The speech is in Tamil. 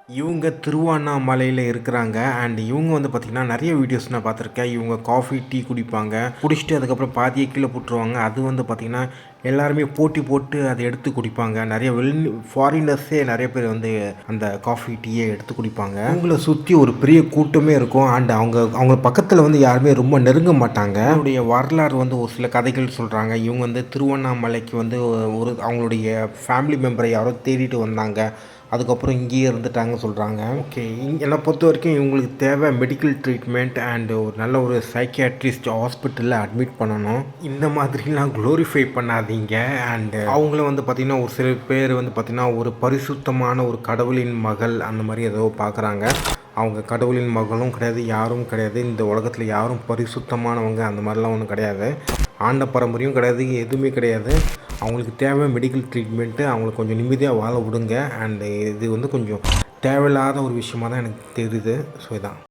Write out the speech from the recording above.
இவங்க திருவண்ணாமலையில் இருக்கிறாங்க. அண்ட் இவங்க வந்து பார்த்திங்கன்னா நிறைய வீடியோஸ் நான் பார்த்துருக்கேன். இவங்க காஃபி டீ குடிப்பாங்க, குடிச்சிட்டு அதுக்கப்புறம் பாதியை கீழே போட்டுருவாங்க. அது வந்து பார்த்திங்கன்னா எல்லாருமே போட்டி போட்டு அதை எடுத்து குடிப்பாங்க. நிறைய ஃபாரினர்ஸே நிறைய பேர் வந்து அந்த காஃபி டீயை எடுத்து குடிப்பாங்க. அவங்கள சுற்றி ஒரு பெரிய கூட்டமே இருக்கும். அண்ட் அவங்க பக்கத்தில் வந்து யாருமே ரொம்ப நெருங்க மாட்டாங்க. அவங்களுடைய வரலாறு வந்து ஒரு சில கதைகள் சொல்கிறாங்க. இவங்க வந்து திருவண்ணாமலைக்கு வந்து அவங்களுடைய ஃபேமிலி மெம்பரை யாரோ தேடிட்டு வந்தாங்க. அதுக்கப்புறம் இங்கேயே இருந்துட்டாங்க சொல்கிறாங்க. ஓகே, என்னை பொறுத்த வரைக்கும் இவங்களுக்கு தேவை மெடிக்கல் ட்ரீட்மெண்ட் அண்ட் ஒரு நல்ல ஒரு சைக்கியாட்ரிஸ்ட் ஹாஸ்பிட்டலில் அட்மிட் பண்ணணும். இந்த மாதிரிலாம் க்ளோரிஃபை பண்ணாதீங்க. அண்டு அவங்கள வந்து பார்த்திங்கன்னா ஒரு சில பேர் வந்து பார்த்திங்கன்னா ஒரு பரிசுத்தமான ஒரு கடவுளின் மகள் அந்த மாதிரி ஏதோ பார்க்குறாங்க. அவங்க கடவுளின் மகளும் கிடையாது, யாரும் கிடையாது. இந்த உலகத்தில் யாரும் பரிசுத்தமானவங்க அந்த மாதிரிலாம் ஒன்றும் கிடையாது. ஆண்ட பரம்பரையும் கிடையாது, எதுவுமே கிடையாது. அவங்களுக்கு தேவை மெடிக்கல் ட்ரீட்மெண்ட்டு. அவங்களுக்கு கொஞ்சம் நிம்மதியாக வாழ விடுங்க. அண்டு இது வந்து கொஞ்சம் தேவையில்லாத ஒரு விஷயமாக தான் எனக்கு தெரியுது. ஸோ இதான்.